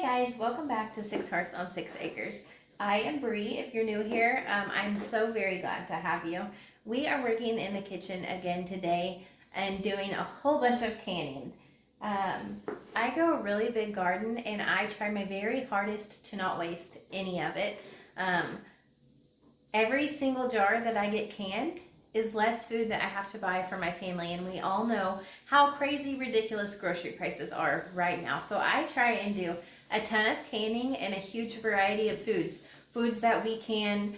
guys, welcome back to Six Hearts on Six Acres. I am Bree. If you're new here, I'm so very glad to have you. We are working in the kitchen again today and doing a whole bunch of canning. I grow a really big garden and I try my very hardest to not waste any of it. Every single jar that I get canned is less food that I have to buy for my family, and we all know how crazy ridiculous grocery prices are right now. So I try and do a ton of canning and a huge variety of foods that we can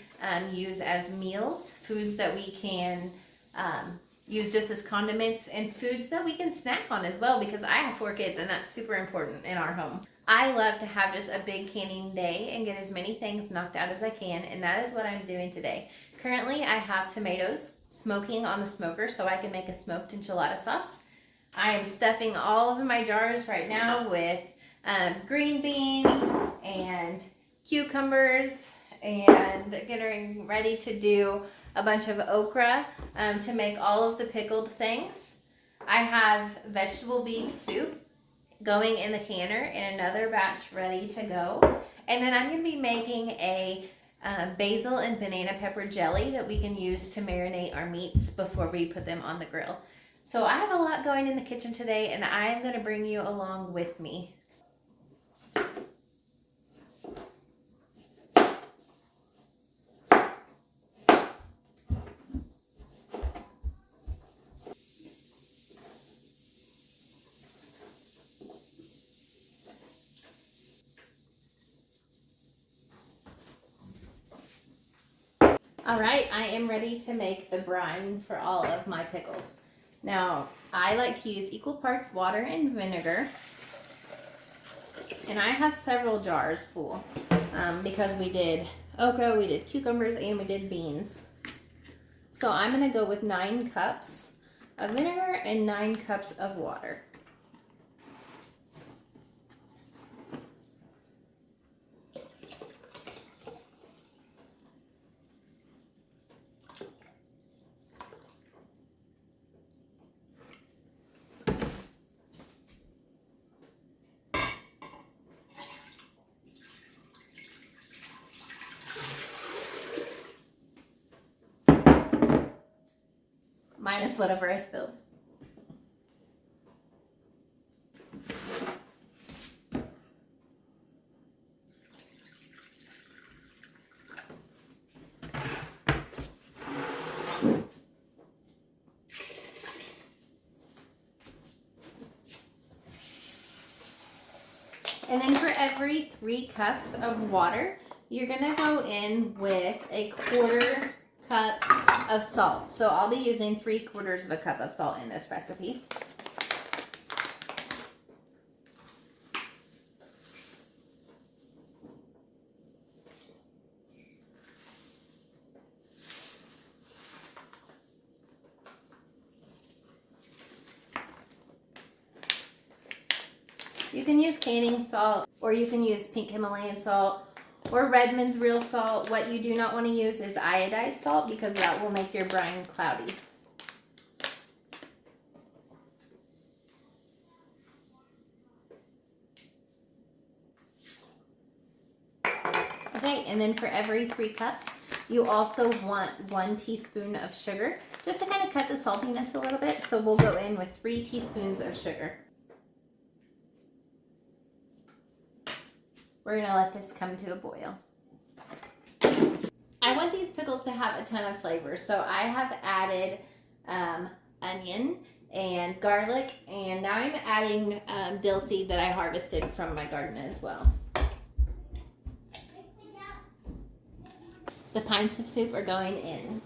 use as meals, foods that we can use just as condiments, and foods that we can snack on as well, because I have 4 kids and that's super important in our home. I love to have just a big canning day and get as many things knocked out as I can, and that is what I'm doing today. Currently I have tomatoes smoking on the smoker so I can make a smoked enchilada sauce. I am stuffing all of my jars right now with green beans and cucumbers, and getting ready to do a bunch of okra to make all of the pickled things. I have vegetable beef soup going in the canner and another batch ready to go. And then I'm going to be making a basil and banana pepper jelly that we can use to marinate our meats before we put them on the grill. So I have a lot going in the kitchen today, and I'm going to bring you along with me. All right, I am ready to make the brine for all of my pickles. Now, I like to use equal parts water and vinegar, and I have several jars full because we did okra, we did cucumbers, and we did beans. So I'm gonna go with 9 cups of vinegar and 9 cups of water. Minus whatever I spilled. And then for every 3 cups of water, you're gonna go in with a 1/4 cup of salt. So I'll be using 3/4 of a cup of salt in this recipe. You can use canning salt, or you can use pink Himalayan salt, or Redmond's real salt. What you do not want to use is iodized salt, because that will make your brine cloudy. Okay, and then for every 3 cups, you also want 1 teaspoon of sugar, just to kind of cut the saltiness a little bit. So we'll go in with 3 teaspoons of sugar. We're gonna let this come to a boil. I want these pickles to have a ton of flavor, so I have added onion and garlic, and now I'm adding dill seed that I harvested from my garden as well. The pints of soup are going in.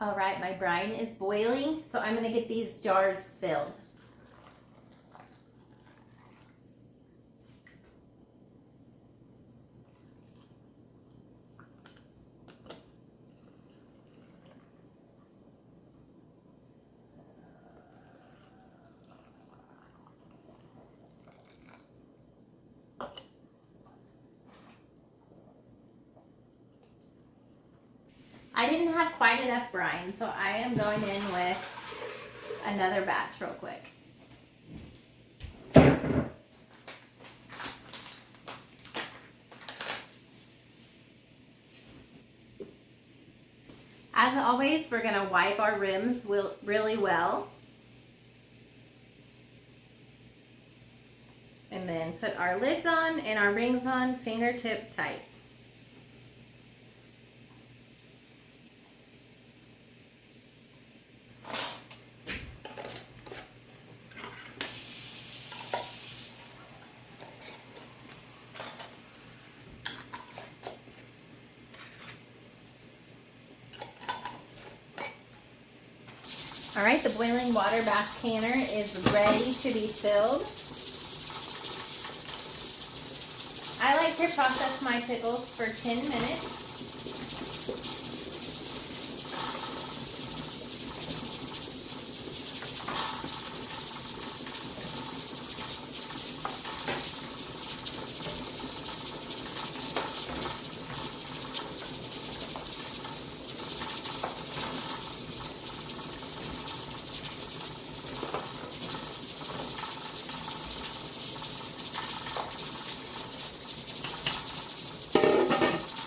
All right, my brine is boiling, so I'm gonna get these jars filled. I didn't have quite enough brine, so I am going in with another batch real quick. As always, we're gonna wipe our rims really well. And then put our lids on and our rings on fingertip tight. All right, the boiling water bath canner is ready to be filled. I like to process my pickles for 10 minutes.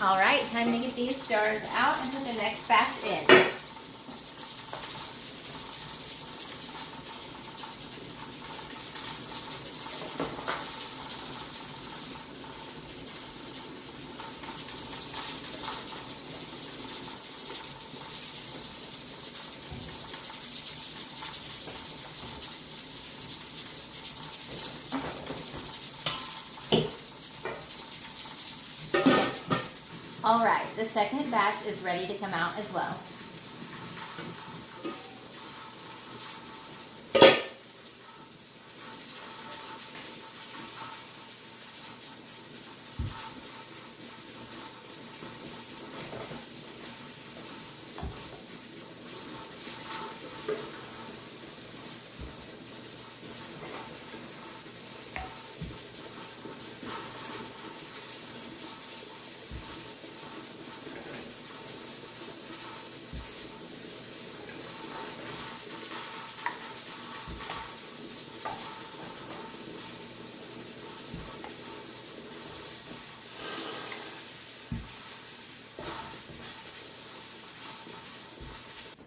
All right, time to get these jars out and put the next batch in. All right, the second batch is ready to come out as well.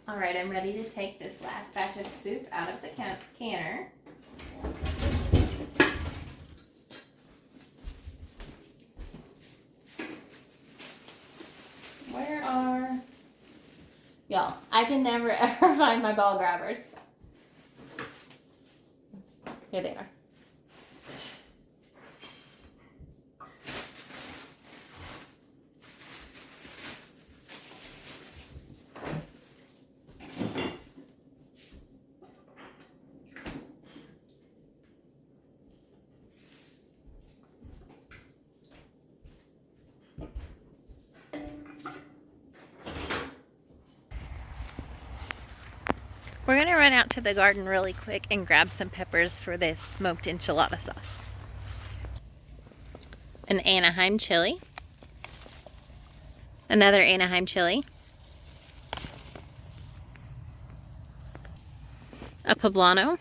All right, I'm ready to take this last batch of soup out of the canner. Where are... Y'all, I can never ever find my ball grabbers. Here they are. We're gonna run out to the garden really quick and grab some peppers for this smoked enchilada sauce. An Anaheim chili. Another Anaheim chili. A poblano.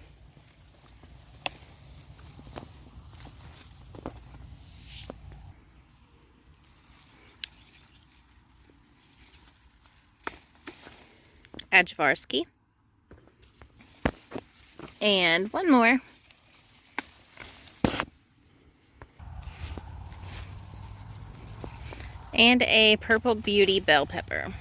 Ajvarski. And one more. And a purple beauty bell pepper.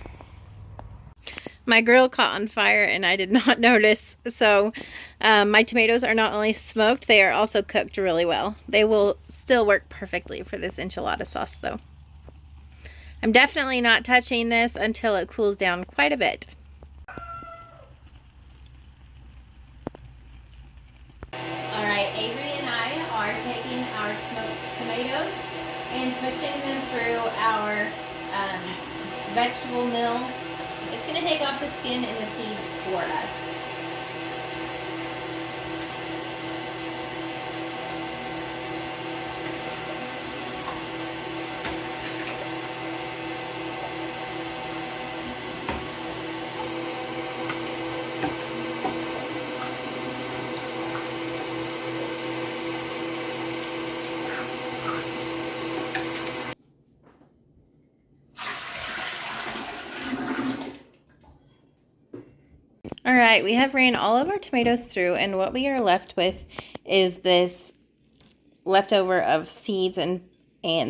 My grill caught on fire and I did not notice, so my tomatoes are not only smoked, they are also cooked really well. They will still work perfectly for this enchilada sauce though. I'm definitely not touching this until it cools down quite a bit. Alright, Avery and I are taking our smoked tomatoes and pushing them through our vegetable mill. It's going to take off the skin and the seeds for us. right, we have ran all of our tomatoes through, and what we are left with is this leftover of seeds and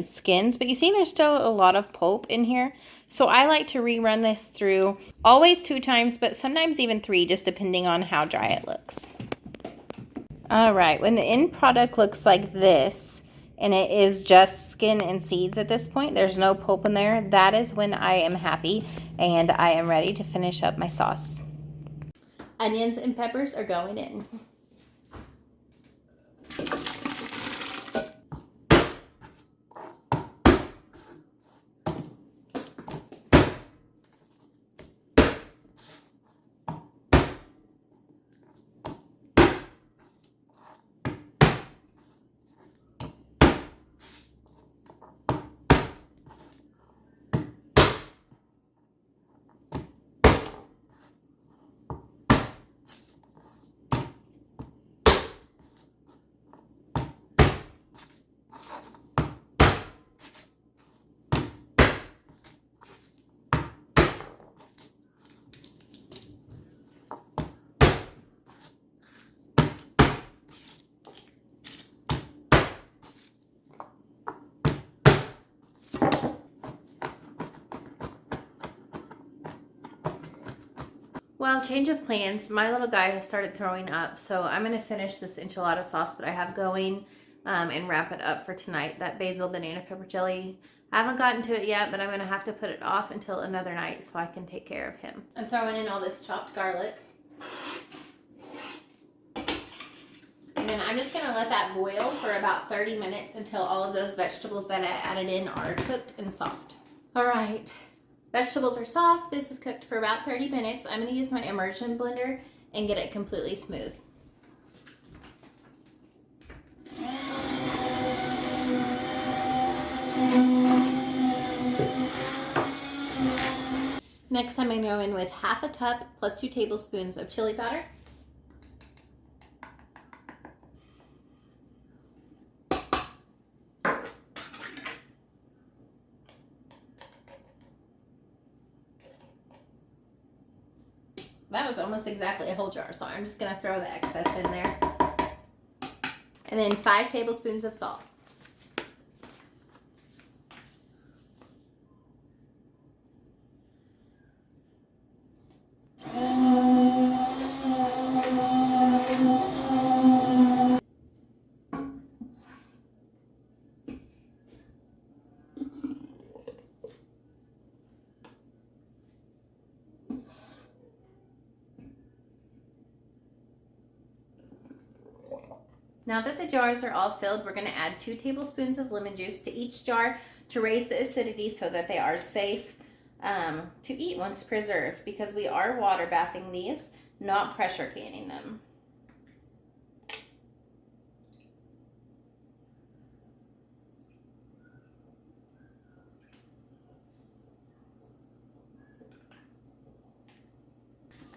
skins. But you see there's still a lot of pulp in here. So I like to rerun this through always 2 times, but sometimes even 3, just depending on how dry it looks. All right, when the end product looks like this, and it is just skin and seeds at this point, there's no pulp in there, that is when I am happy and I am ready to finish up my sauce. Onions and peppers are going in. Well, change of plans. My little guy has started throwing up, so I'm going to finish this enchilada sauce that I have going and wrap it up for tonight. That basil banana pepper jelly. I haven't gotten to it yet, but I'm going to have to put it off until another night so I can take care of him. I'm throwing in all this chopped garlic. And then I'm just going to let that boil for about 30 minutes until all of those vegetables that I added in are cooked and soft. All right. Vegetables are soft. This is cooked for about 30 minutes. I'm going to use my immersion blender and get it completely smooth. Next, I'm going to go in with 1/2 cup plus 2 tablespoons of chili powder. That was almost exactly a whole jar, so I'm just going to throw the excess in there. And then 5 tablespoons of salt. Now that the jars are all filled, we're going to add 2 tablespoons of lemon juice to each jar to raise the acidity so that they are safe to eat once preserved, because we are water bathing these, not pressure canning them.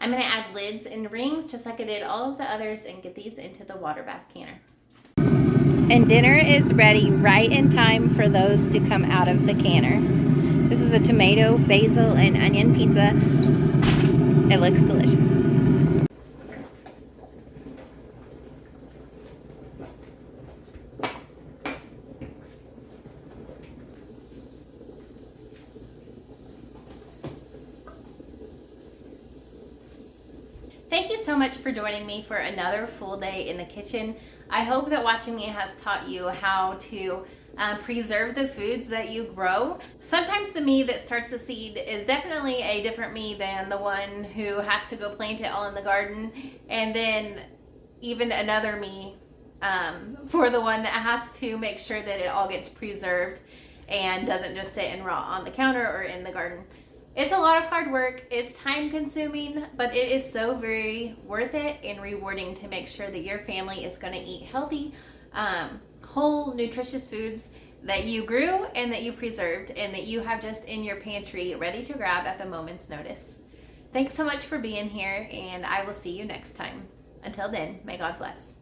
I'm going to add lids and rings just like I did all of the others and get these into the water bath canner. And dinner is ready right in time for those to come out of the canner. This is a tomato, basil, and onion pizza. It looks delicious. Thank you so much for joining me for another full day in the kitchen. I hope that watching me has taught you how to preserve the foods that you grow. Sometimes the me that starts the seed is definitely a different me than the one who has to go plant it all in the garden, and then even another me for the one that has to make sure that it all gets preserved and doesn't just sit and rot on the counter or in the garden. It's a lot of hard work, it's time consuming, but it is so very worth it and rewarding to make sure that your family is going to eat healthy, whole, nutritious foods that you grew and that you preserved and that you have just in your pantry ready to grab at the moment's notice. Thanks so much for being here, and I will see you next time. Until then, may God bless.